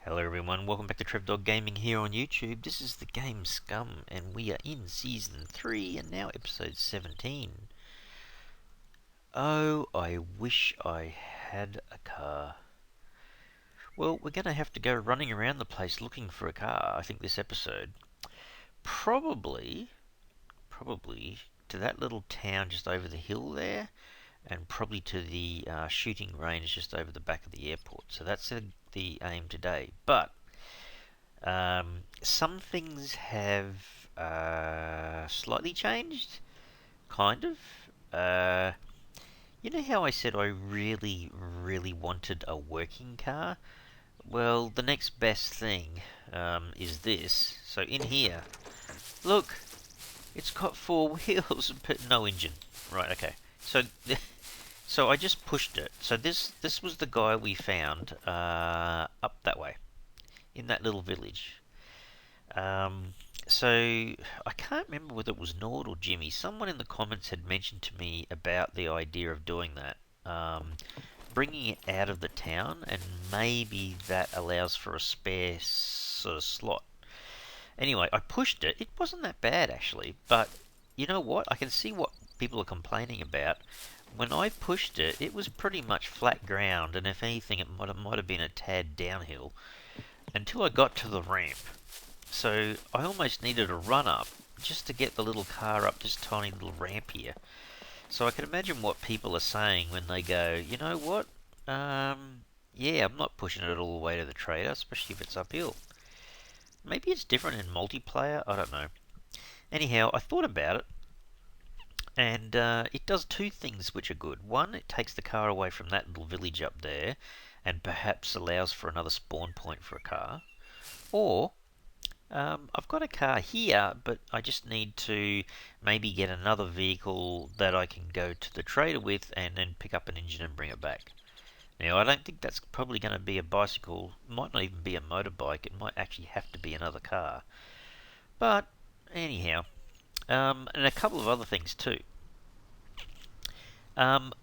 Hello everyone, welcome back to TrevDog Gaming here on YouTube. This is the game Scum, and we are in Season 3 and now Episode 17. Oh, I wish I had a car. Well, we're going to have to go running around the place looking for a car, I think, this episode. Probably to that little town just over the hill there, and probably to the shooting range just over the back of the airport. So that's the aim today. But some things have slightly changed, kind of. You know how I said I really, really wanted a working car? Well, the next best thing is this. So in here, look, it's got four wheels but no engine. Right, okay. So I just pushed it. So this was the guy we found up that way, in that little village. So I can't remember whether it was Nord or Jimmy. Someone in the comments had mentioned to me about the idea of doing that, bringing it out of the town, and maybe that allows for a spare sort of slot. Anyway, I pushed it. It wasn't that bad actually, but you know what? I can see what people are complaining about. When I pushed it, it was pretty much flat ground, and if anything, it might have been a tad downhill until I got to the ramp. So I almost needed a run up just to get the little car up this tiny little ramp here. So I can imagine what people are saying when they go, you know what? Yeah, I'm not pushing it all the way to the trader, especially if it's uphill. Maybe it's different in multiplayer, I don't know. Anyhow, I thought about it, and it does two things which are good. One, it takes the car away from that little village up there, and perhaps allows for another spawn point for a car. Or I've got a car here, but I just need to maybe get another vehicle that I can go to the trader with and then pick up an engine and bring it back. Now, I don't think that's probably going to be a bicycle. It might not even be a motorbike. It might actually have to be another car. But, anyhow, and a couple of other things too. I'm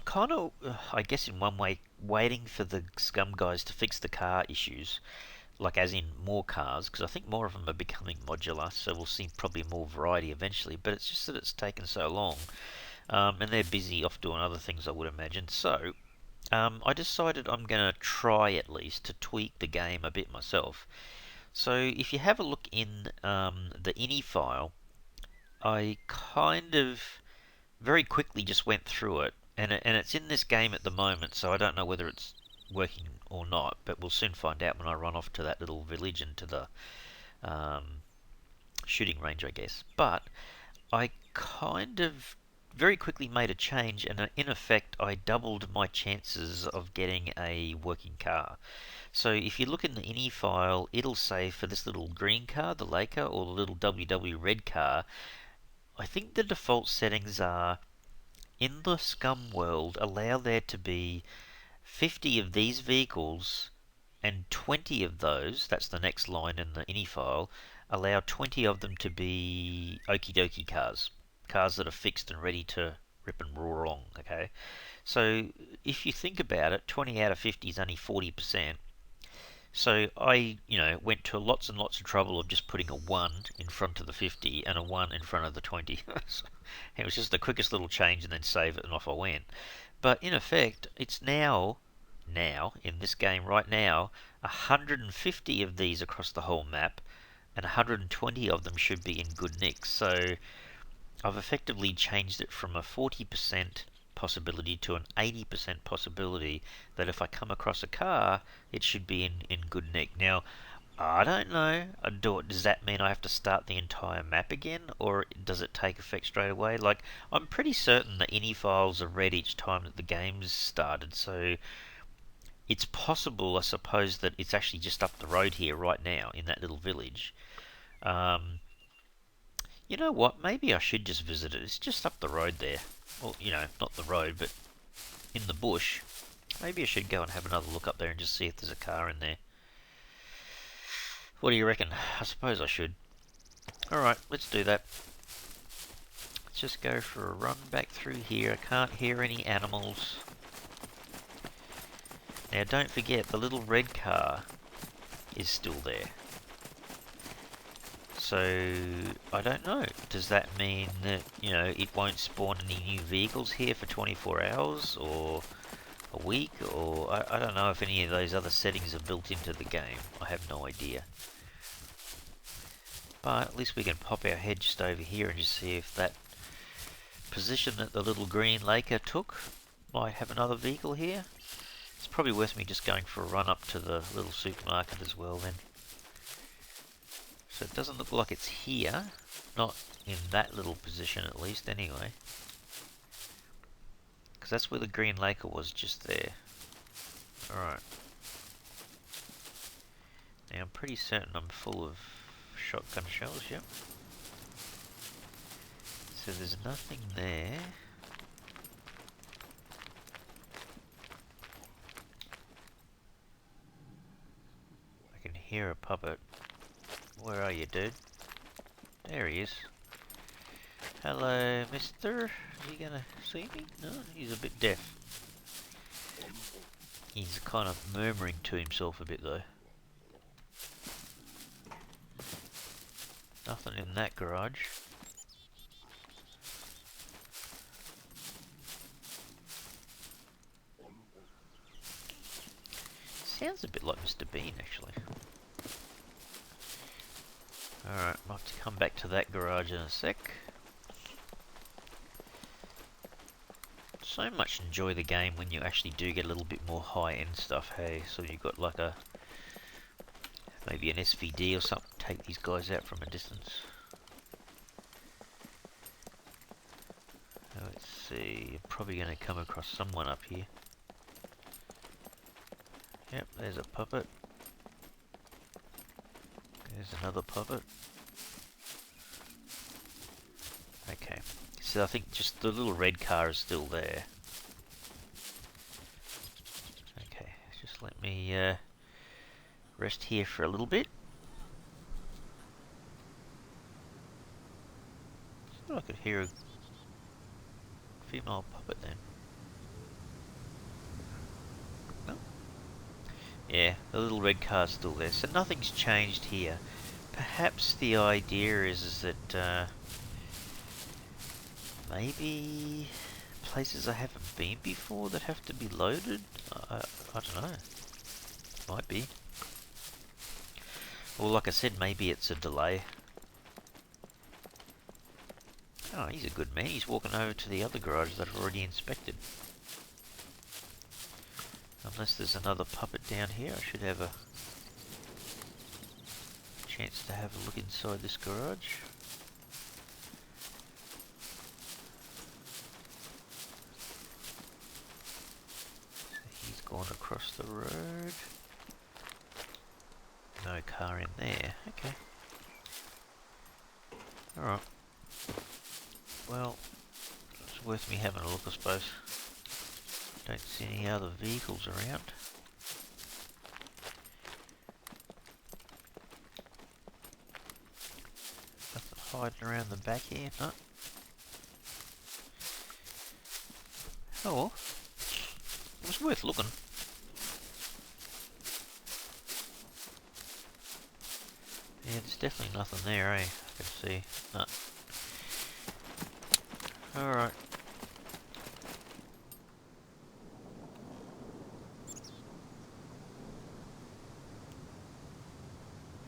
kind of, I guess in one way, waiting for the Scum guys to fix the car issues. Like as in more cars, because I think more of them are becoming modular, so we'll see probably more variety eventually, but it's just that it's taken so long, and they're busy off doing other things, I would imagine. So I decided I'm going to try at least to tweak the game a bit myself. So if you have a look in the ini file, I kind of very quickly just went through it, and it's in this game at the moment, so I don't know whether it's working or not, but we'll soon find out when I run off to that little village and to the shooting range, I guess. But I kind of very quickly made a change, and in effect I doubled my chances of getting a working car. So if you look in the ini file, it'll say for this little green car, the Laker, or the little WW red car, I think the default settings are, in the Scum world, allow there to be 50 of these vehicles, and 20 of those, that's the next line in the ini file, allow 20 of them to be okie dokie cars. Cars that are fixed and ready to rip and roar along, okay? So if you think about it, 20 out of 50 is only 40%. So I, went to lots and lots of trouble of just putting a 1 in front of the 50 and a 1 in front of the 20. So it was just the quickest little change, and then save it and off I went. But in effect, it's now, in this game right now, 150 of these across the whole map, and 120 of them should be in good nick. So I've effectively changed it from a 40% possibility to an 80% possibility that if I come across a car, it should be in good nick. Now, I don't know. Does that mean I have to start the entire map again, or does it take effect straight away? Like, I'm pretty certain the ini files are read each time that the game's started, so it's possible, I suppose, that it's actually just up the road here right now in that little village. You know what? Maybe I should just visit it. It's just up the road there. Well, not the road, but in the bush. Maybe I should go and have another look up there and just see if there's a car in there. What do you reckon? I suppose I should. Alright, let's do that. Let's just go for a run back through here. I can't hear any animals. Now don't forget, the little red car is still there. So, I don't know. Does that mean that, you know, it won't spawn any new vehicles here for 24 hours or a week? Or I don't know if any of those other settings are built into the game. I have no idea. But at least we can pop our head just over here and just see if that position that the little green Laker took might have another vehicle here. It's probably worth me just going for a run up to the little supermarket as well then. So it doesn't look like it's here. Not in that little position at least anyway. Because that's where the green Laker was, just there. Alright. Now I'm pretty certain I'm full of shotgun shells, yep. So there's nothing there. I can hear a puppet. Where are you, dude? There he is. Hello, mister. Are you gonna see me? No, he's a bit deaf. He's kind of murmuring to himself a bit, though. Nothing in that garage. Sounds a bit like Mr. Bean, actually. Alright, I'll have to come back to that garage in a sec. So much enjoy the game when you actually do get a little bit more high-end stuff, hey? So you've got like a... maybe an SVD or something, take these guys out from a distance. Let's see, I'm probably going to come across someone up here. Yep, there's a puppet. There's another puppet. Okay, so I think just the little red car is still there. Okay, just let me rest here for a little bit. I thought I could hear a female puppet then. No? Yeah, the little red car's still there, so nothing's changed here. Perhaps the idea is that maybe places I haven't been before that have to be loaded? I don't know. Might be. Well, like I said, maybe it's a delay. Oh, he's a good man. He's walking over to the other garage that I've already inspected. Unless there's another puppet down here, I should have a chance to have a look inside this garage. He's gone across the road. No car in there. Okay. Alright. Well, it's worth me having a look, I suppose. Don't see any other vehicles around. Nothing hiding around the back here, no. Oh well. It was worth looking. Yeah, there's definitely nothing there, eh? I can see. No. Alright.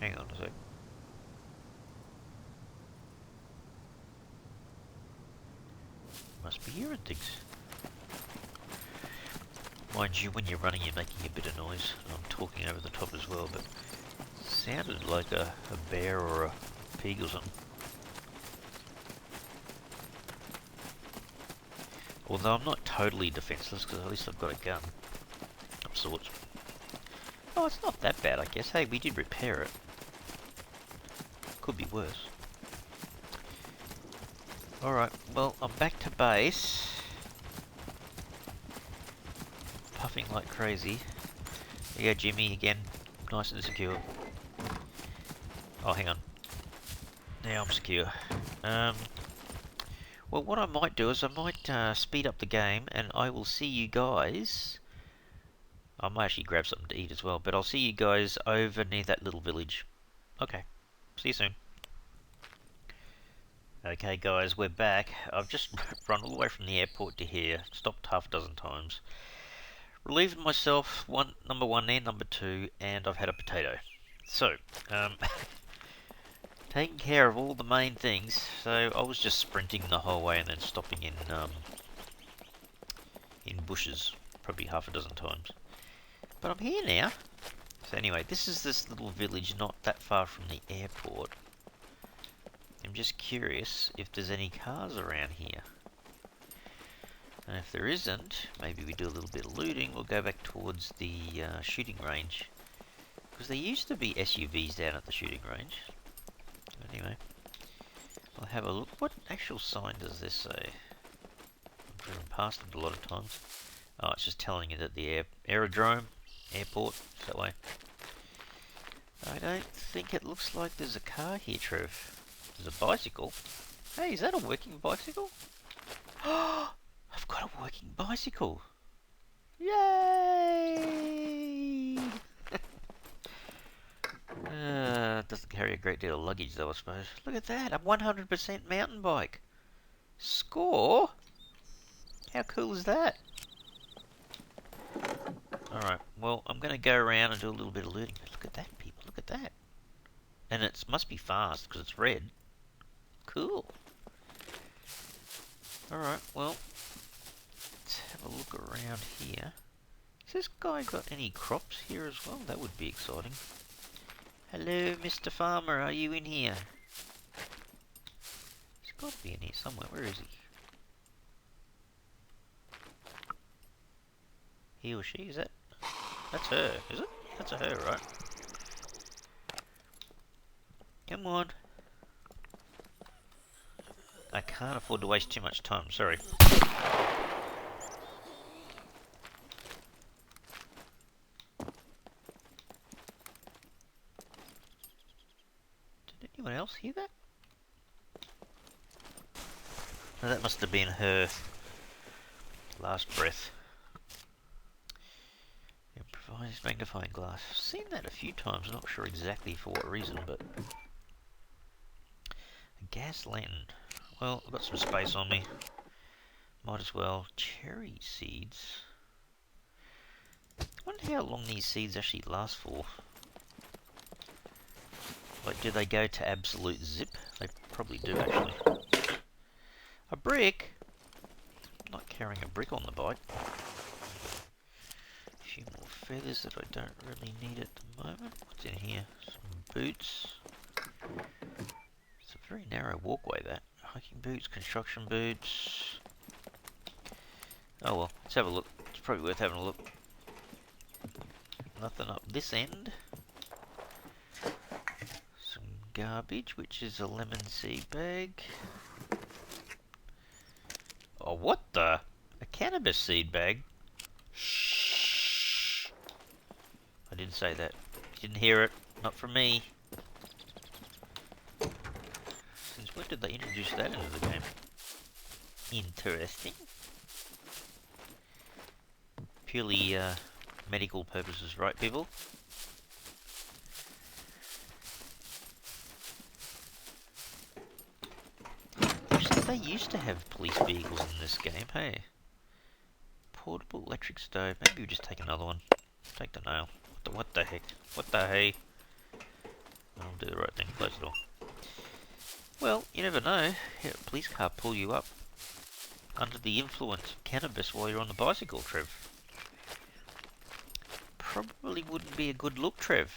Hang on a sec. Must be hearing things. Mind you, when you're running you're making a bit of noise. I'm talking over the top as well, but it sounded like a bear or a pig or something. Although I'm not totally defenseless, because at least I've got a gun of sorts. Oh, it's not that bad, I guess. Hey, we did repair it. Could be worse. Alright, well, I'm back to base. Puffing like crazy. There you go, Jimmy, again. Nice and secure. Oh, hang on. Now I'm secure. Well, what I might do is I might speed up the game, and I will see you guys I might actually grab something to eat as well, but I'll see you guys over near that little village. Okay, see you soon. Okay guys, we're back. I've just run all the way from the airport to here, stopped half a dozen times, relieved myself, number one and number two, and I've had a potato. So, taking care of all the main things. So I was just sprinting the whole way and then stopping in bushes, probably half a dozen times. But I'm here now. So anyway, this is this little village not that far from the airport. I'm just curious if there's any cars around here. And if there isn't, maybe we do a little bit of looting. We'll go back towards the shooting range. Because there used to be SUVs down at the shooting range. Anyway, I'll have a look. What actual sign does this say? I've driven past it a lot of times. Oh, it's just telling you that the aerodrome, airport, it's that way. I don't think it looks like there's a car here, Trev. There's a bicycle. Hey, is that a working bicycle? Oh, I've got a working bicycle. Yay! It doesn't carry a great deal of luggage though, I suppose. Look at that, a 100% mountain bike. Score? How cool is that? Alright, well, I'm going to go around and do a little bit of looting. Look at that, people, look at that. And it must be fast, because it's red. Cool. Alright, well, let's have a look around here. Has this guy got any crops here as well? That would be exciting. Hello, Mr. Farmer, are you in here? He's got to be in here somewhere. Where is he? He or she, is that? That's her, is it? That's a her, right? Come on. I can't afford to waste too much time, sorry. Did anyone else hear that? No, that must have been her last breath. Improvised magnifying glass. I've seen that a few times, I'm not sure exactly for what reason, but... A gas lantern. Well, I've got some space on me. Might as well. Cherry seeds. I wonder how long these seeds actually last for. Like, do they go to absolute zip? They probably do, actually. A brick? I'm not carrying a brick on the bike. A few more feathers that I don't really need at the moment. What's in here? Some boots. It's a very narrow walkway, that. Hiking boots, construction boots. Oh well, let's have a look. It's probably worth having a look. Nothing up this end. Some garbage, which is a lemon seed bag. Oh, what the? A cannabis seed bag? Shh. I didn't say that. You didn't hear it. Not from me. Since when did they introduce that into the game? Interesting. Purely medical purposes, right, people? They used to have police vehicles in this game, hey? Portable electric stove. Maybe we just take another one. Take the nail. What the heck? What the hey? I'll do the right thing. Close the door. Well, you never know. A police car pull you up under the influence of cannabis while you're on the bicycle, Trev. Probably wouldn't be a good look, Trev.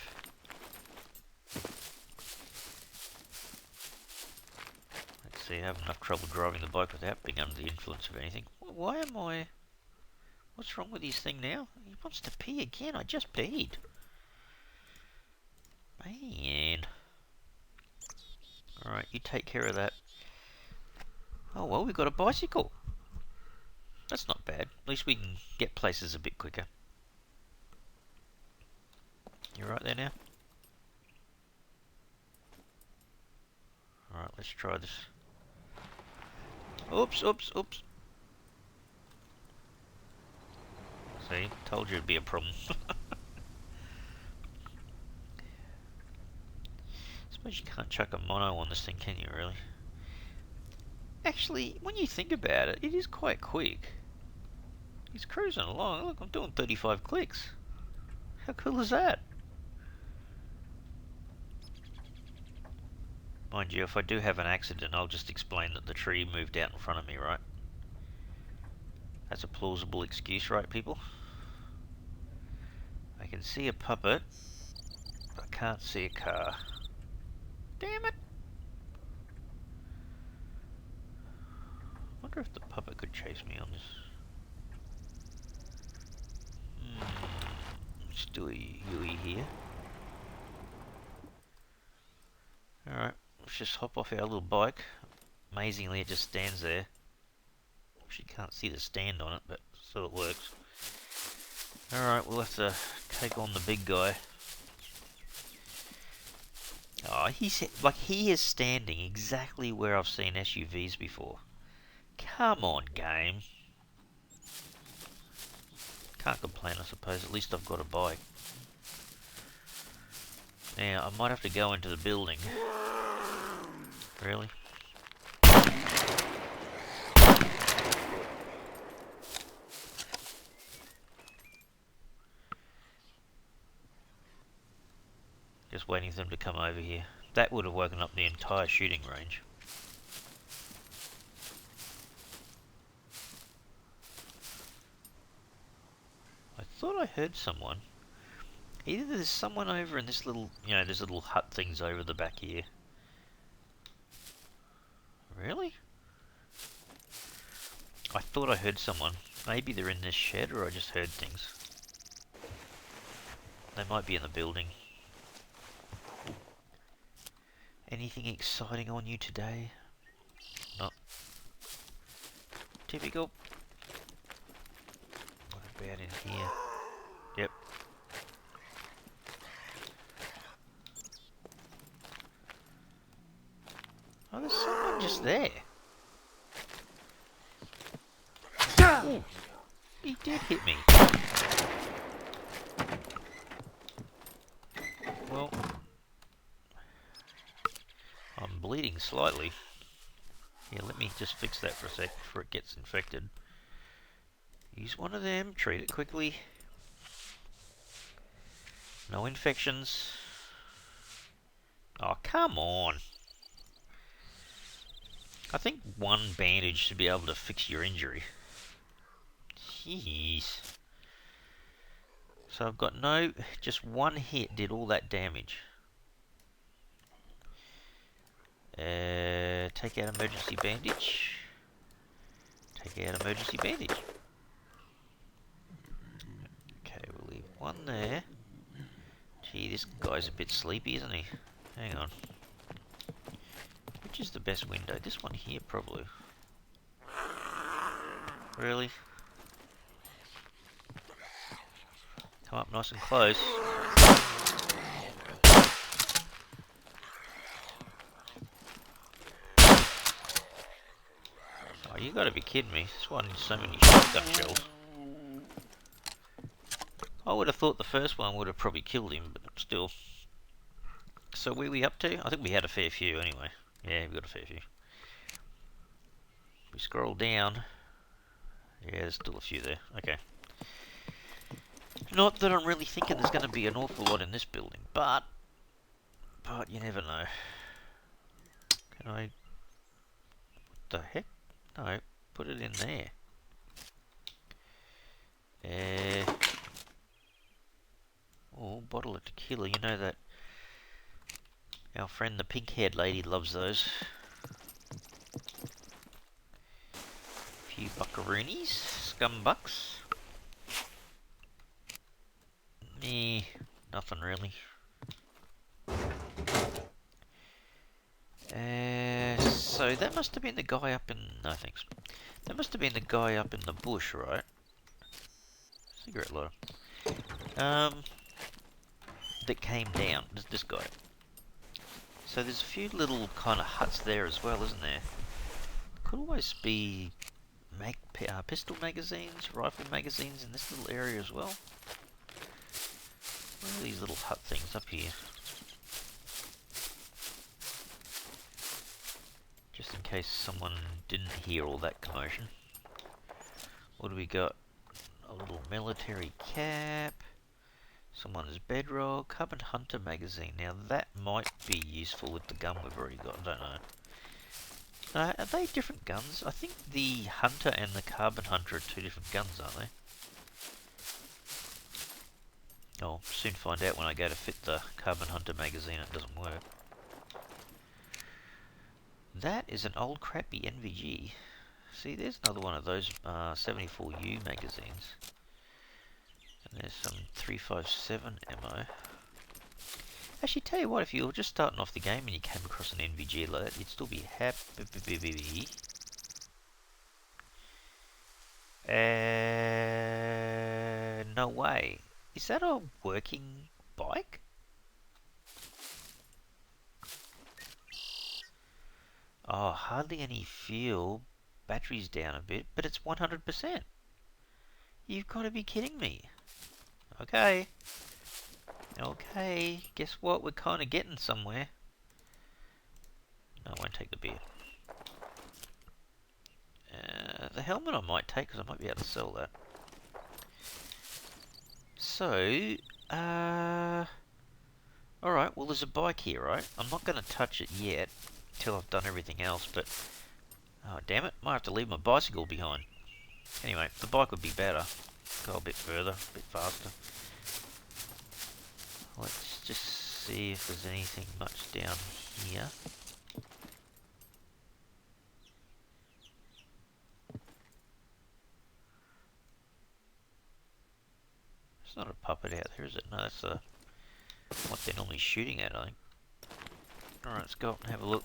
Let's see, I have enough trouble driving the bike without being under the influence of anything. Why am I... What's wrong with his thing now? He wants to pee again. I just peed. Man. Alright, you take care of that. Oh well, we've got a bicycle. That's not bad. At least we can get places a bit quicker. You right there now? Alright, let's try this. Oops, oops, oops. See? Told you it'd be a problem. Suppose you can't chuck a mono on this thing, can you, really? Actually, when you think about it, it is quite quick. He's cruising along. Look, I'm doing 35 clicks. How cool is that? Mind you, if I do have an accident, I'll just explain that the tree moved out in front of me, right? That's a plausible excuse, right, people? I can see a puppet, but I can't see a car. Damn it! I wonder if the puppet could chase me on this. Let's do a Yui here. Alright, let's just hop off our little bike. Amazingly, it just stands there. Actually can't see the stand on it, but still it works. Alright, we'll have to take on the big guy. Oh, he is standing exactly where I've seen SUVs before. Come on, game. Can't complain, I suppose. At least I've got a bike. Now, I might have to go into the building. Really? Just waiting for them to come over here. That would have woken up the entire shooting range. I thought I heard someone. Either there's someone over in this little, there's little hut things over the back here. Really? I thought I heard someone. Maybe they're in this shed, or I just heard things. They might be in the building. Anything exciting on you today? Not. Typical. What about in here? Yep. Oh, there's someone just there. Ooh, he did hit me. Well, I'm bleeding slightly. Yeah, let me just fix that for a sec before it gets infected. Use one of them, treat it quickly. No infections. Oh, come on. I think one bandage should be able to fix your injury. Jeez. So I've got just one hit did all that damage. Take out emergency bandage. Take out emergency bandage. Okay, we'll leave one there. Gee, this guy's a bit sleepy, isn't he? Hang on. Which is the best window? This one here, probably. Really? Come up nice and close. Oh, you gotta be kidding me. This one needs so many shotgun shells. I would have thought the first one would have probably killed him, but still. So where are we up to? I think we had a fair few anyway. Yeah, we got a fair few. We scroll down. Yeah, there's still a few there. Okay. Not that I'm really thinking there's going to be an awful lot in this building, but you never know. Can I... What the heck? No, put it in there. Oh, bottle of tequila. You know that our friend the pink-haired lady loves those. A few buckaroonies, scum bucks. Nothing really. So that must have been the guy up in... No thanks. That must have been the guy up in the bush, right? Cigarette lighter. That came down. This guy. So there's a few little kind of huts there as well, isn't there? Could always be pistol magazines, rifle magazines in this little area as well. What are these little hut things up here? Just in case someone didn't hear all that commotion. What do we got? A little military cap. Someone's bedroll. Carbon Hunter magazine. Now that might be useful with the gun we've already got. I don't know. Are they different guns? I think the Hunter and the Carbon Hunter are two different guns, aren't they? I'll soon find out when I go to fit the Carbon Hunter magazine. It doesn't work. That is an old crappy NVG. See, there's another one of those 74U magazines. And there's some 357 ammo. Actually, tell you what, if you were just starting off the game and you came across an NVG like that, you'd still be happy. No way. Is that a working bike? Oh, hardly any fuel. Battery's down a bit, but it's 100%. You've got to be kidding me. Okay. Okay, guess what? We're kind of getting somewhere. No, I won't take the beer. The helmet I might take, because I might be able to sell that. So, alright, well there's a bike here, right? I'm not going to touch it yet, until I've done everything else, but... Oh, damn it, might have to leave my bicycle behind. Anyway, the bike would be better. Go a bit further, a bit faster. Let's just see if there's anything much down here. It's not a puppet out there, is it? No, that's what they're normally shooting at, I think. Alright, let's go up and have a look.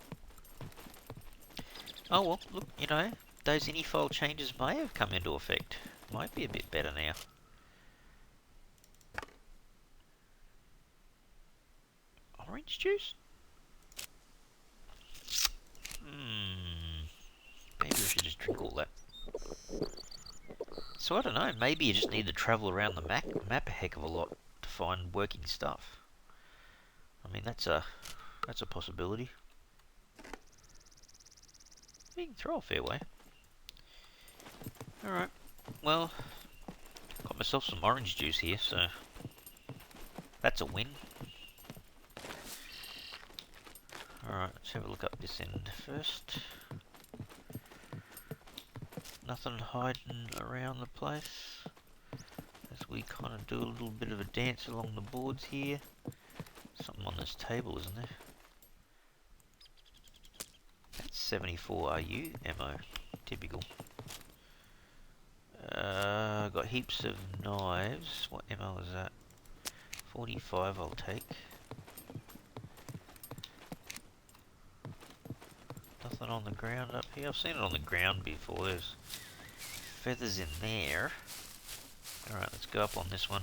Oh well, look, you know, those ini file changes may have come into effect. Might be a bit better now. Orange juice? Maybe we should just drink all that. So I don't know, maybe you just need to travel around the map a heck of a lot to find working stuff. I mean, that's a possibility. You can throw a fair way. Alright, well, got myself some orange juice here, so that's a win. Alright, let's have a look up this end first. Nothing hiding around the place. As we kind of do a little bit of a dance along the boards here. Something on this table, isn't there? That's 74 RU ammo. Typical. Got heaps of knives. What ammo is that? 45 I'll take. Nothing on the ground up here. I've seen it on the ground before. There's feathers in there. Alright, let's go up on this one.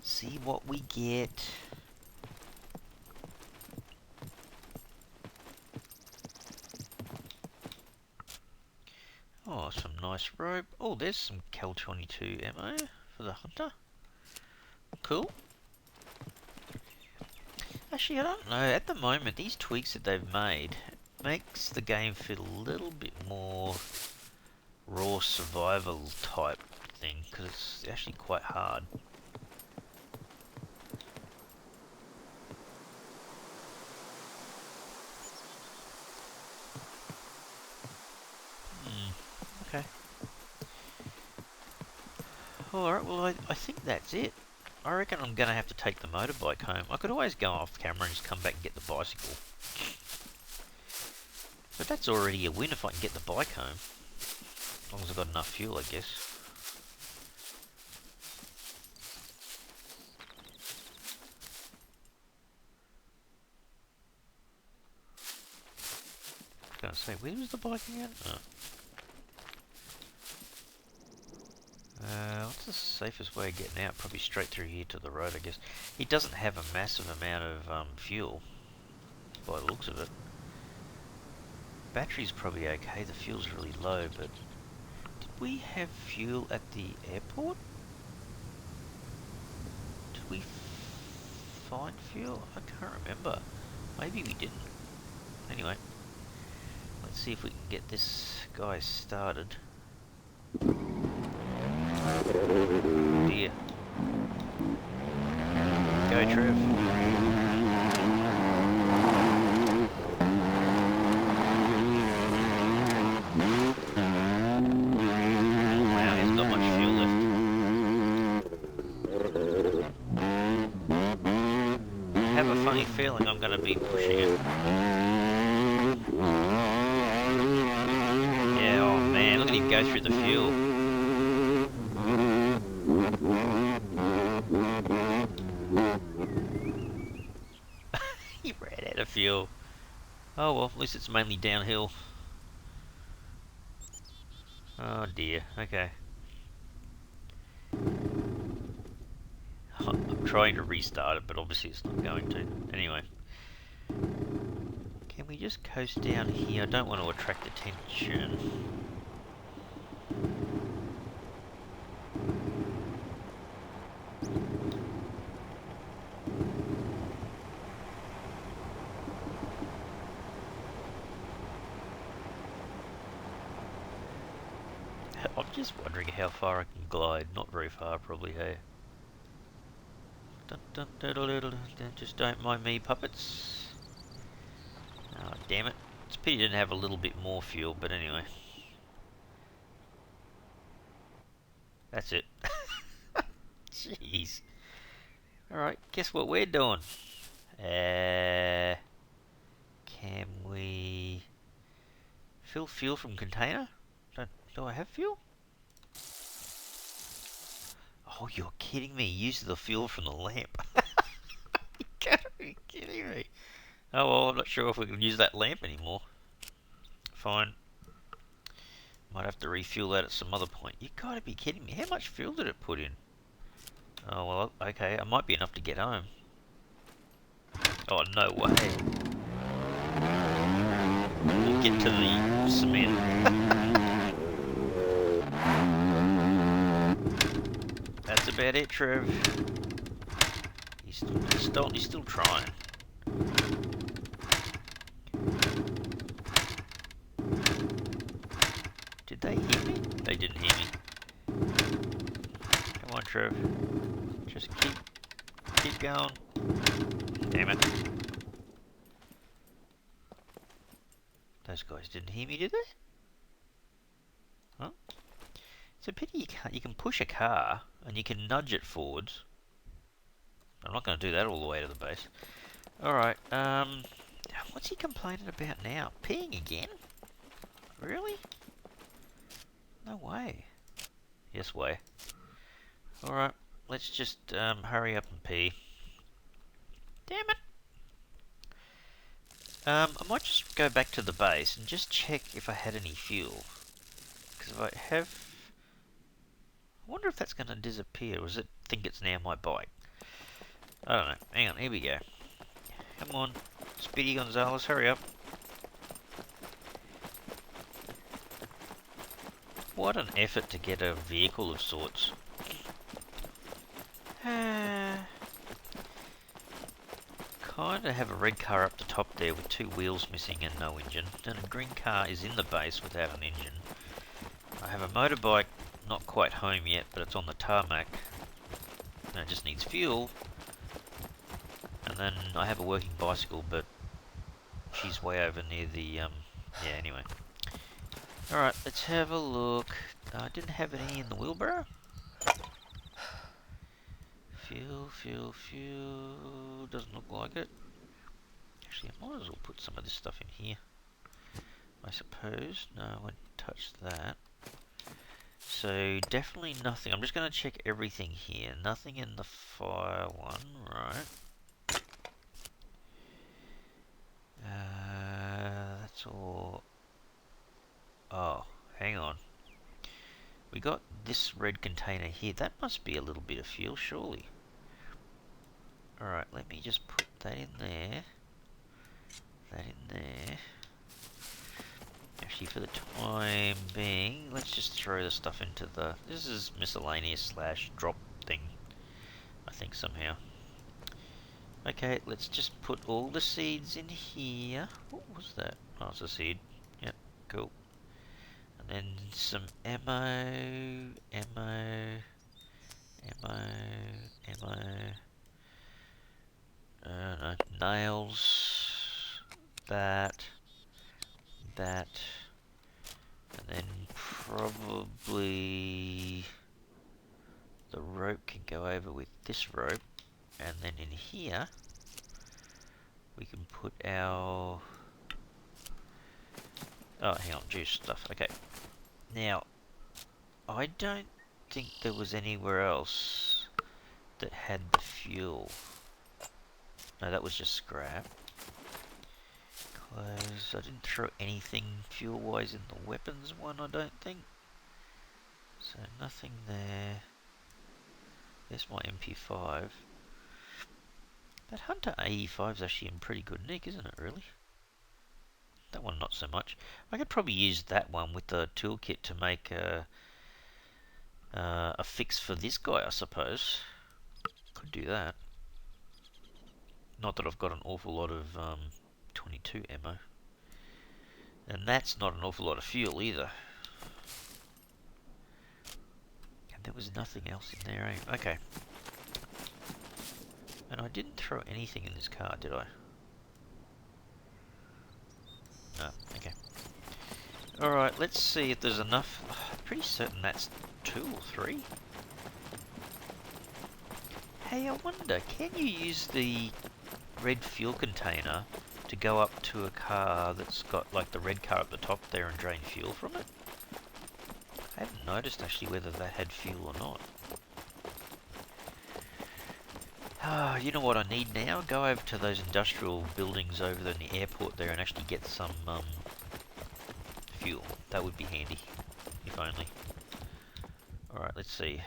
See what we get. Oh, some nice rope. Oh, there's some Cal 22 ammo for the hunter. Cool. Actually, I don't know. At the moment, these tweaks that they've made makes the game feel a little bit more raw survival type thing, because it's actually quite hard. Okay. Alright, well I think that's it. I reckon I'm going to have to take the motorbike home. I could always go off camera and just come back and get the bicycle. But that's already a win if I can get the bike home. As long as I've got enough fuel, I guess. I was going to say, where was the bike again? Oh. What's the safest way of getting out? Probably straight through here to the road, I guess. He doesn't have a massive amount of fuel, by the looks of it. battery's probably okay. The fuel's really low, but did we have fuel at the airport? Did we find fuel? I can't remember. Maybe we didn't. Anyway, let's see if we can get this guy started. Dear. Go, Trev. Wow, there's not much fuel left. I have a funny feeling I'm going to be pushing it. Yeah, oh man, look at him go through the fuel. He ran out of fuel. Oh well, at least it's mainly downhill. Oh dear, okay. I'm trying to restart it, but obviously it's not going to. Anyway. Can we just coast down here? I don't want to attract attention. I'm just wondering how far I can glide. Not very far, probably, hey? Just don't mind me, puppets. Oh, damn it. It's a pity you didn't have a little bit more fuel, but anyway. That's it. Jeez. Alright, guess what we're doing? Can we fill fuel from container? Do I have fuel? Oh, you're kidding me. Use the fuel from the lamp. You gotta be kidding me. Oh well, I'm not sure if we can use that lamp anymore. Fine. Might have to refuel that at some other point. You gotta be kidding me. How much fuel did it put in? Oh well, okay. It might be enough to get home. Oh, no way. We'll get to the cement. That's about it, Trev. He's still trying. Did they hear me? They didn't hear me. Come on, Trev. Just keep going. Damn it. Those guys didn't hear me, did they? Huh? It's a pity you can push a car and you can nudge it forwards. I'm not going to do that all the way to the base. Alright, what's he complaining about now? Peeing again? Really? No way. Yes way. Alright, let's just hurry up and pee. Damn it! I might just go back to the base and just check if I had any fuel. Because if I have... I wonder if that's going to disappear, or does it think it's now my bike? I don't know. Hang on, here we go. Come on, Speedy Gonzalez, hurry up. What an effort to get a vehicle of sorts. Kinda have a red car up the top there with two wheels missing and no engine. And a green car is in the base without an engine. I have a motorbike not quite home yet, but it's on the tarmac. And it just needs fuel. And then I have a working bicycle, but she's way over near the, yeah, anyway. Alright, let's have a look. I didn't have any in the wheelbarrow. Fuel. Doesn't look like it. Actually, I might as well put some of this stuff in here. I suppose. No, I won't touch that. So, definitely nothing. I'm just going to check everything here. Nothing in the fire one, right. That's all. Oh, hang on. We got this red container here. That must be a little bit of fuel, surely. Alright, let me just put that in there. That in there. actually, for the time being, let's just throw the stuff into the... This is miscellaneous slash drop thing, I think, somehow. Okay, let's just put all the seeds in here. What was that? Oh, it's a seed. Yep, cool. And then some ammo, ammo, no, nails, that, and then probably the rope can go over with this rope, and then in here we can put our... Oh, hang on, juice stuff. Okay. Now, I don't think there was anywhere else that had the fuel. No, that was just scrap. Clothes. I didn't throw anything fuel-wise in the weapons one, I don't think. So nothing there. There's my MP5. That Hunter AE5 is actually in pretty good nick, isn't it, really? That one not so much. I could probably use that one with the toolkit to make a fix for this guy, I suppose. Could do that. Not that I've got an awful lot of 22 ammo. And that's not an awful lot of fuel either. And there was nothing else in there, eh? Okay. And I didn't throw anything in this car, did I? No, okay. Alright, let's see if there's enough. I'm pretty certain that's 2 or 3. Hey, I wonder, can you use the red fuel container to go up to a car that's got like the red car at the top there and drain fuel from it? I haven't noticed actually whether that had fuel or not. Ah, you know what I need now? Go over to those industrial buildings over in the airport there and actually get some fuel. That would be handy, if only. Alright, let's see.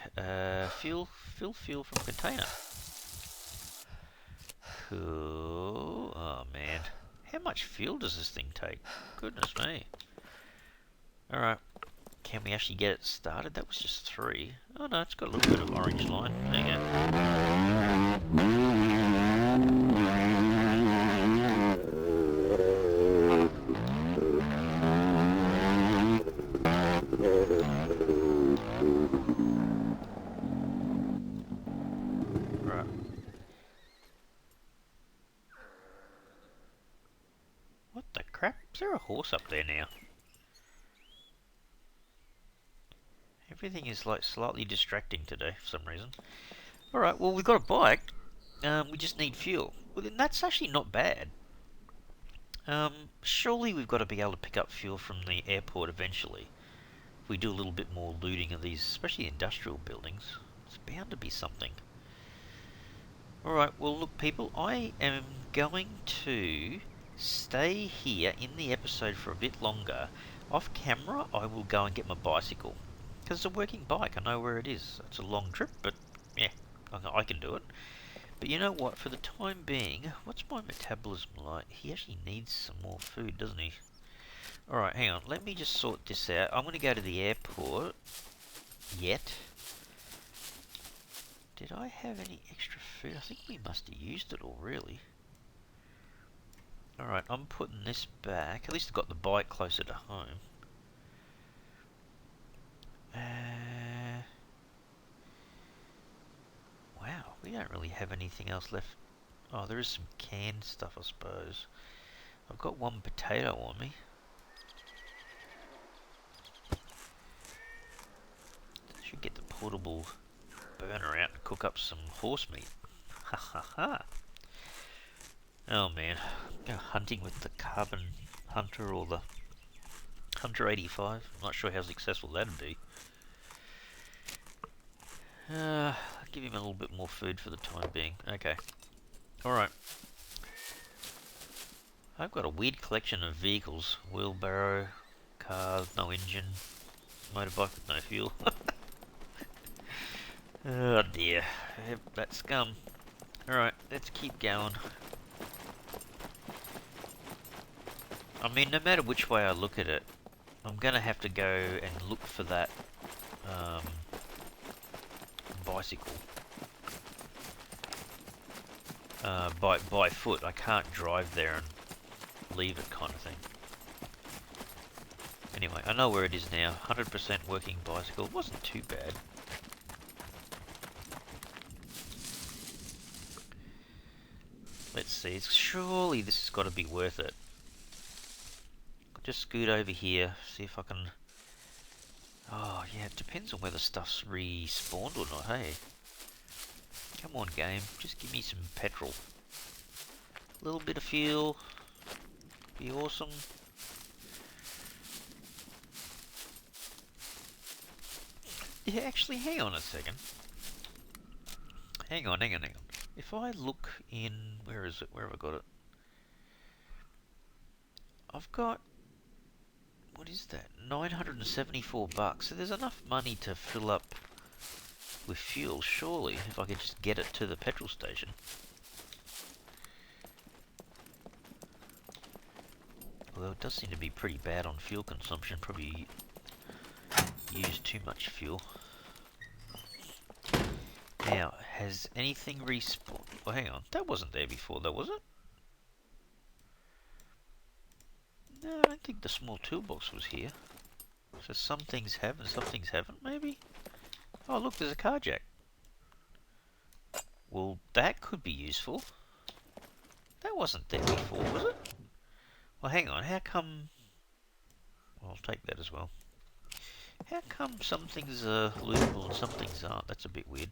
Fuel from container. Cool. Oh man. How much fuel does this thing take? Goodness me. Alright. Can we actually get it started? That was just 3. Oh no, it's got a little bit of orange line. There you go. Right. What the crap? Is there a horse up there now? Everything is like slightly distracting today for some reason. Alright, well we've got a bike. We just need fuel. Well then that's actually not bad. Surely we've got to be able to pick up fuel from the airport eventually. If we do a little bit more looting of these, especially industrial buildings. It's bound to be something. Alright, well look people, I am going to stay here in the episode for a bit longer. Off camera, I will go and get my bicycle. Because it's a working bike, I know where it is. It's a long trip, but yeah, I can do it. But you know what, for the time being, what's my metabolism like? He actually needs some more food, doesn't he? Alright, hang on, let me just sort this out. I'm going to go to the airport. Yet. Did I have any extra food? I think we must have used it all, really. Alright, I'm putting this back. At least I've got the bike closer to home. Wow, we don't really have anything else left. Oh, there is some canned stuff, I suppose. I've got 1 potato on me. Should get the portable burner out and cook up some horse meat. Ha ha ha. Oh man, go hunting with the Carbon Hunter or the Hunter 85. I'm not sure how successful that'd be. I'll give him a little bit more food for the time being. Okay. Alright. I've got a weird collection of vehicles. Wheelbarrow, cars, no engine, motorbike with no fuel. Oh dear. Yep, that's scum. Alright, let's keep going. I mean, no matter which way I look at it, I'm gonna have to go and look for that um, bicycle by foot. I can't drive there and leave it, kind of thing. Anyway, I know where it is now. 100% working bicycle. It wasn't too bad. Let's see. Surely this has got to be worth it. I'll just scoot over here, see if I can... Oh, yeah, it depends on whether stuff's respawned or not, hey? Come on, game. Just give me some petrol. A little bit of fuel. Be awesome. Yeah, actually, hang on a second. Hang on. If I look in... Where is it? Where have I got it? I've got... What is that? 974 bucks. So there's enough money to fill up with fuel, surely, if I could just get it to the petrol station. Although it does seem to be pretty bad on fuel consumption. Probably use too much fuel. Now, has anything respawned? Well, hang on. That wasn't there before, though, was it? No, I don't think the small toolbox was here. So some things have and some things haven't, maybe? Oh, look, there's a car jack. Well, that could be useful. That wasn't there before, was it? Well, hang on. How come... Well, I'll take that as well. How come some things are lootable and some things aren't? That's a bit weird.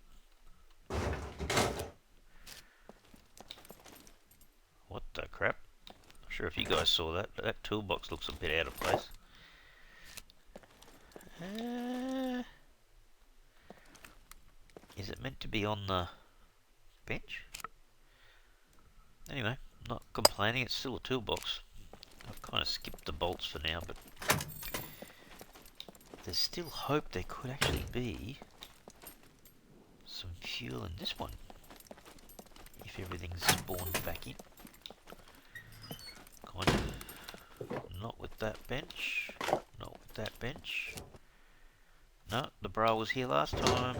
What the crap? Not sure if you guys saw that, but that toolbox looks a bit out of place. Is it meant to be on the bench? Anyway, not complaining, it's still a toolbox. I've kind of skipped the bolts for now, but there's still hope there could actually be some fuel in this one. If everything's spawned back in. Kind of. Not with that bench. Not with that bench. No, the bra was here last time.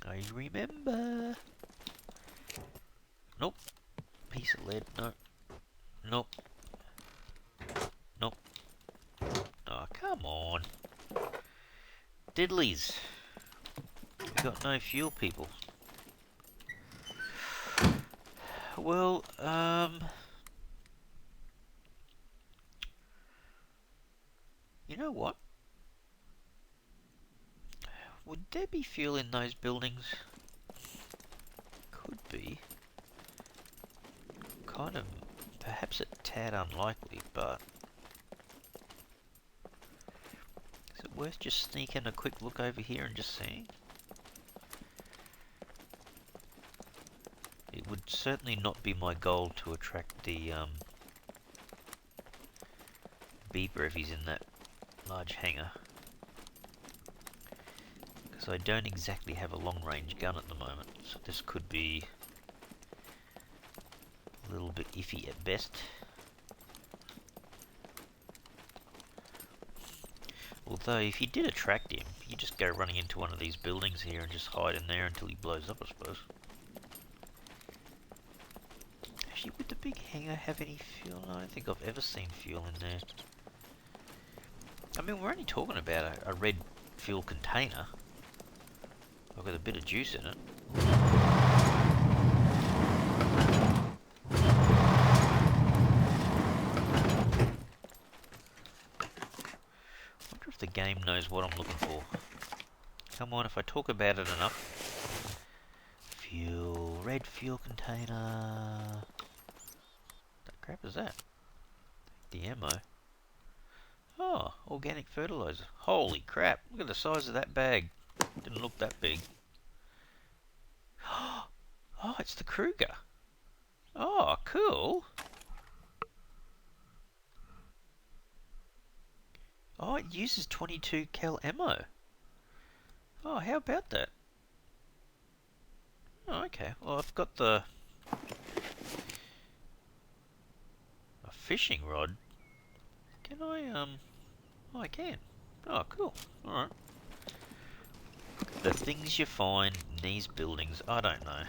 I remember. Nope. Piece of lead. No. Nope. Nope. Oh, come on. Diddlies. We got no fuel, people. Well, you know what? Would there be fuel in those buildings? Could be. Kind of, perhaps a tad unlikely, but... Is it worth just sneaking a quick look over here and just seeing? It would certainly not be my goal to attract the beeper if he's in that large hangar. Because I don't exactly have a long-range gun at the moment, so this could be a little bit iffy at best. Although, if you did attract him, you just go running into one of these buildings here and just hide in there until he blows up, I suppose. Actually, would the big hangar have any fuel? I don't think I've ever seen fuel in there. I mean, we're only talking about a red fuel container. I've got a bit of juice in it. I wonder if the game knows what I'm looking for. Come on, if I talk about it enough. Fuel, red fuel container. What the crap is that? The ammo. Oh, organic fertilizer. Holy crap, look at the size of that bag. Didn't look that big. Oh, it's the Kruger. Oh, cool. Oh, it uses 22 cal ammo. Oh, how about that? Oh, okay. Well, I've got a fishing rod. Can I, Oh, I can. Oh, cool. Alright. The things you find in these buildings, I don't know.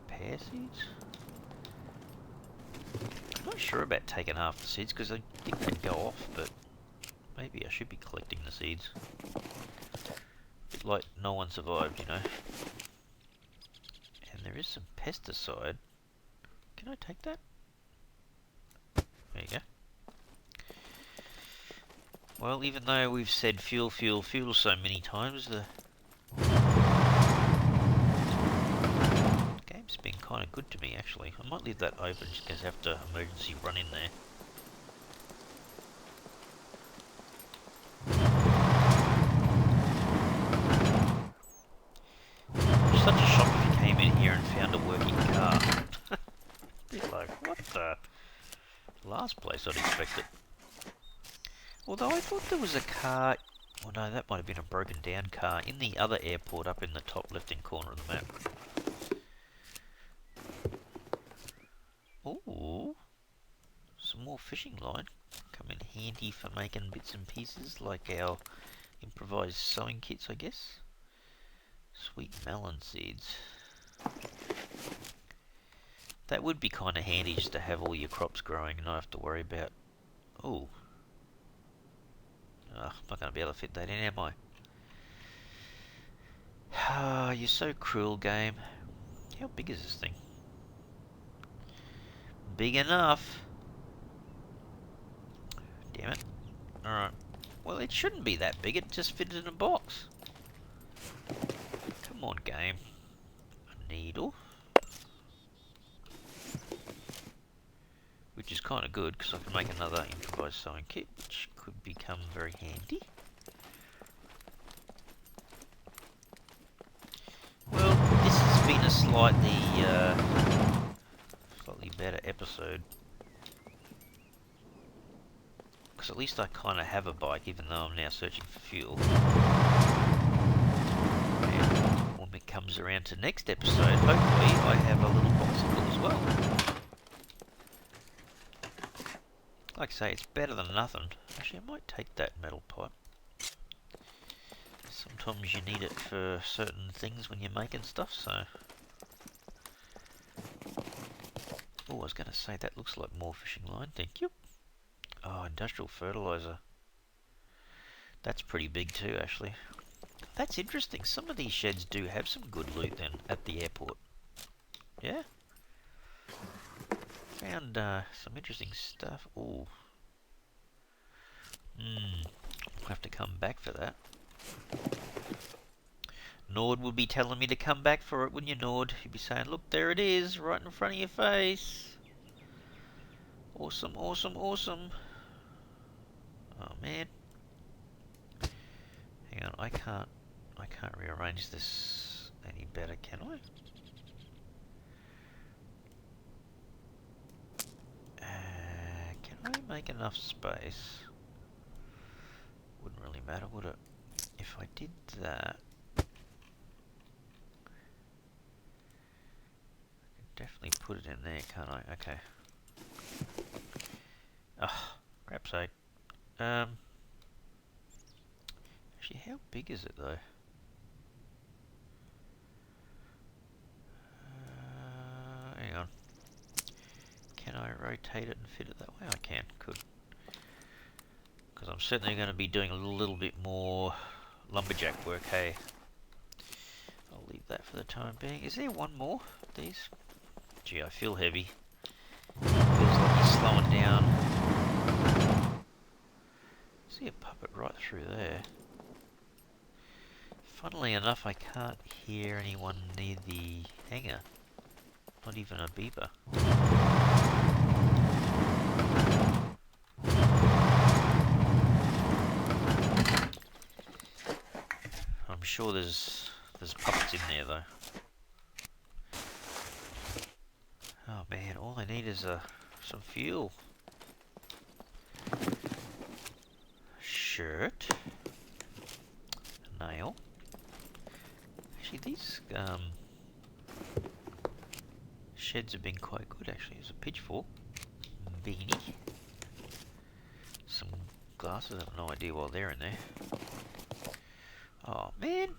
Pear seeds? I'm not sure about taking half the seeds because I think they'd go off, but maybe I should be collecting the seeds. A bit like no one survived, you know. And there is some pesticide. Can I take that? There you go. Well, even though we've said fuel, fuel, fuel so many times, the game's been kind of good to me, actually. I might leave that open just in case I have to emergency run in there. It's such a shock if you came in here and found a working car. Be like, what the? Last place I'd expect it. Although I thought there was a car... Oh no, that might have been a broken down car in the other airport up in the top left-hand corner of the map. Ooh, some more fishing line. Come in handy for making bits and pieces like our improvised sewing kits, I guess. Sweet melon seeds. That would be kind of handy just to have all your crops growing and not have to worry about... Oh. I'm not going to be able to fit that in, am I? Ah, you're so cruel, game. How big is this thing? Big enough. Damn it. Alright. Well, it shouldn't be that big. It just fitted in a box. Come on, game. A needle. Which is kind of good, because I can make another improvised sewing kit, which could become very handy. Well, this has been a slightly better episode. Because at least I kind of have a bike, even though I'm now searching for fuel. And when it comes around to next episode, hopefully I have a little bicycle as well. Like I say, it's better than nothing. Actually, I might take that metal pipe. Sometimes you need it for certain things when you're making stuff, so... Oh, I was going to say, that looks like more fishing line, thank you. Oh, industrial fertilizer. That's pretty big too, actually. That's interesting. Some of these sheds do have some good loot then, at the airport. Yeah? Found some interesting stuff. Ooh. I'll have to come back for that. Nord would be telling me to come back for it, wouldn't you, Nord? He'd be saying, look, there it is, right in front of your face. Awesome, awesome, awesome. Oh, man. Hang on, I can't rearrange this any better, can I? Can I make enough space? Wouldn't really matter, would it? If I did that... Definitely put it in there, can't I? Okay. Oh, crap's sake. Actually, how big is it though? Hang on. Can I rotate it and fit it that way? I can. Good. Because I'm certainly going to be doing a little bit more lumberjack work, hey? I'll leave that for the time being. Is there one more of these? Gee, I feel heavy. Feels like he's slowing down. See a puppet right through there. Funnily enough, I can't hear anyone near the hangar. Not even a beeper. I'm sure there's puppets in there though. Oh man, all I need is some fuel. Shirt. A nail. Actually, these Sheds have been quite good actually. There's a pitchfork, beanie, some glasses. I have no idea why they're in there. Oh man,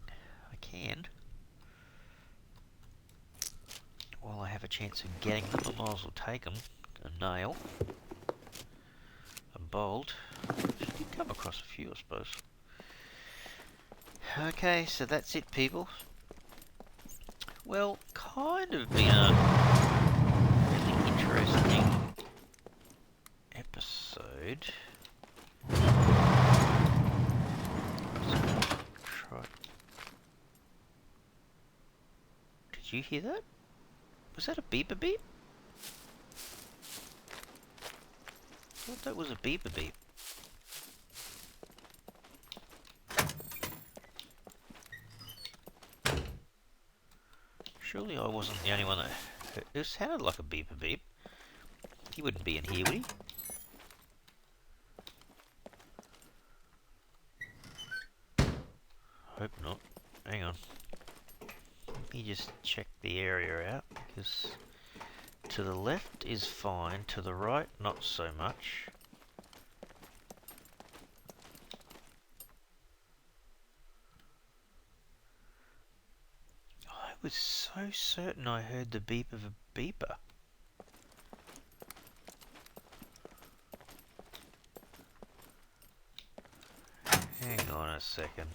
I can. While I have a chance of getting them, I might as well take them. A nail, a bolt. I did come across a few, I suppose. Okay, so that's it, people. Well, kind of been a really interesting episode. Try. Did you hear that? Was that a beeper beep? I thought that was a beeper beep. Surely I wasn't the only one that heard. It sounded like a beeper beep. He wouldn't be in here, would he? Hope not. Hang on. Let me just check the area out, because to the left is fine, to the right not so much. I was so certain I heard the beep of a beeper. Hang on a second.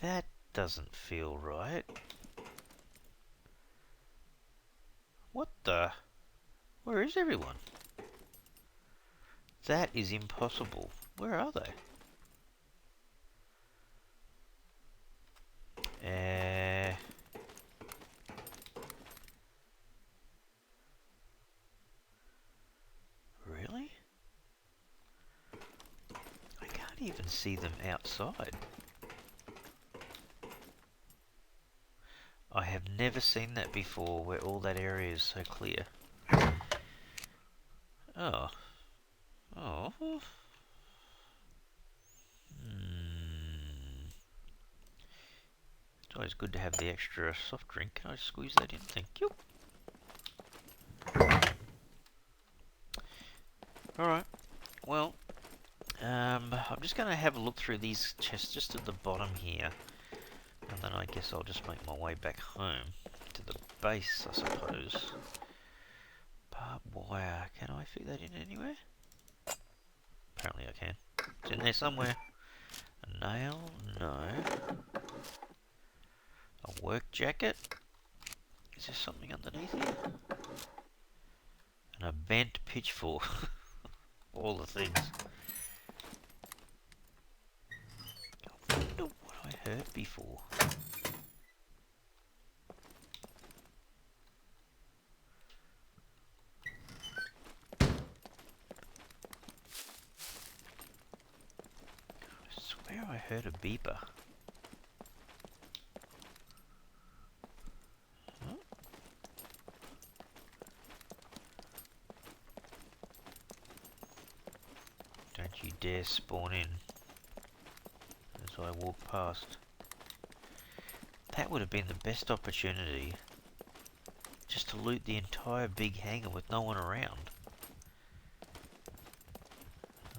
That doesn't feel right. What the? Where is everyone? That is impossible. Where are they? Really? I can't even see them outside. I have never seen that before, where all that area is so clear. Oh. Oh. It's always good to have the extra soft drink. Can I squeeze that in? Thank you. Alright. Well, I'm just going to have a look through these chests just at the bottom here. And then I guess I'll just make my way back home to the base, I suppose. Barbed wire. Can I fit that in anywhere? Apparently I can. It's in there somewhere. A nail? No. A work jacket? Is there something underneath here? And a bent pitchfork. All the things. I wonder what I heard before. I swear I heard a beeper. Don't you dare spawn in as I walk past. That would have been the best opportunity, just to loot the entire big hangar with no one around.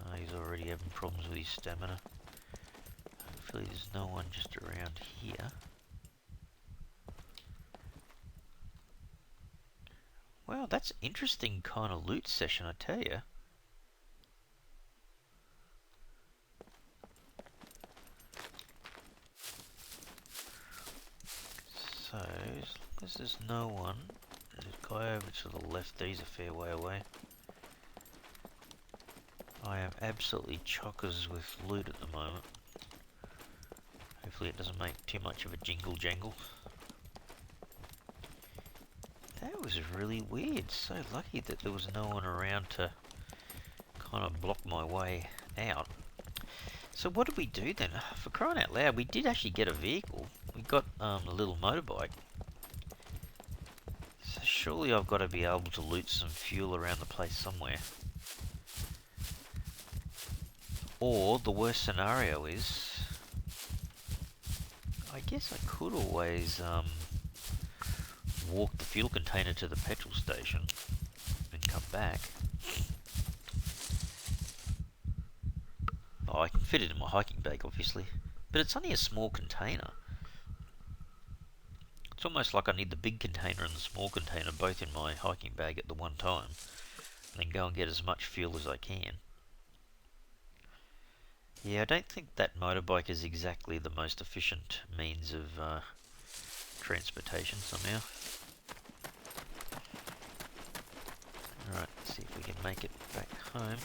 Oh, he's already having problems with his stamina. Hopefully there's no one just around here. Well, that's an interesting kind of loot session, I tell you. So, as long as there's no one, there's a guy over to the left, he's a fair way away. I am absolutely chockers with loot at the moment. Hopefully it doesn't make too much of a jingle jangle. That was really weird. So lucky that there was no one around to kind of block my way out. So what did we do then? For crying out loud, we did actually get a vehicle. We got a little motorbike. So surely I've got to be able to loot some fuel around the place somewhere. Or the worst scenario is, I guess I could always walk the fuel container to the petrol station and come back. Oh, I can fit it in my hiking bag, obviously, but it's only a small container. It's almost like I need the big container and the small container both in my hiking bag at the one time, and then go and get as much fuel as I can. Yeah, I don't think that motorbike is exactly the most efficient means of transportation somehow. Alright, let's see if we can make it back home.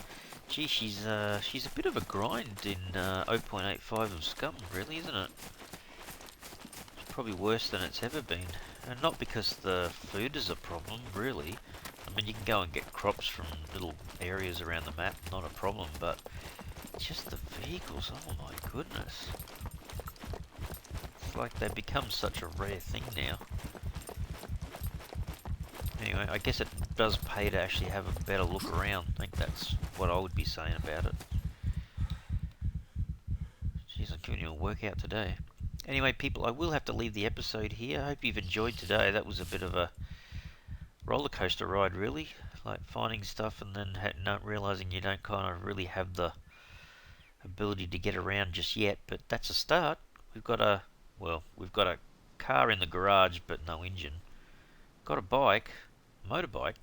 Gee, she's a bit of a grind in 0.85 of Scum, really, isn't it? It's probably worse than it's ever been. And not because the food is a problem, really. I mean, you can go and get crops from little areas around the map, not a problem, but just the vehicles, oh my goodness. It's like they've become such a rare thing now. Anyway, I guess it does pay to actually have a better look around. I think that's what I would be saying about it. Jeez, I'm giving you a workout today. Anyway, people, I will have to leave the episode here. I hope you've enjoyed today. That was a bit of a roller coaster ride, really. Like finding stuff and then not realizing you don't kind of really have the ability to get around just yet. But that's a start. We've got a car in the garage, but no engine. Got a bike, motorbike.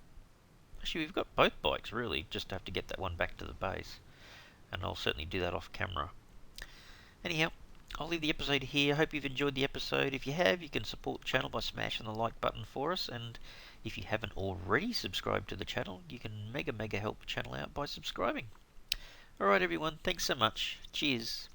Actually, we've got both bikes, really. Just have to get that one back to the base. And I'll certainly do that off camera. Anyhow, I'll leave the episode here. Hope you've enjoyed the episode. If you have, you can support the channel by smashing the like button for us. And if you haven't already subscribed to the channel, you can mega help the channel out by subscribing. Alright everyone, thanks so much. Cheers.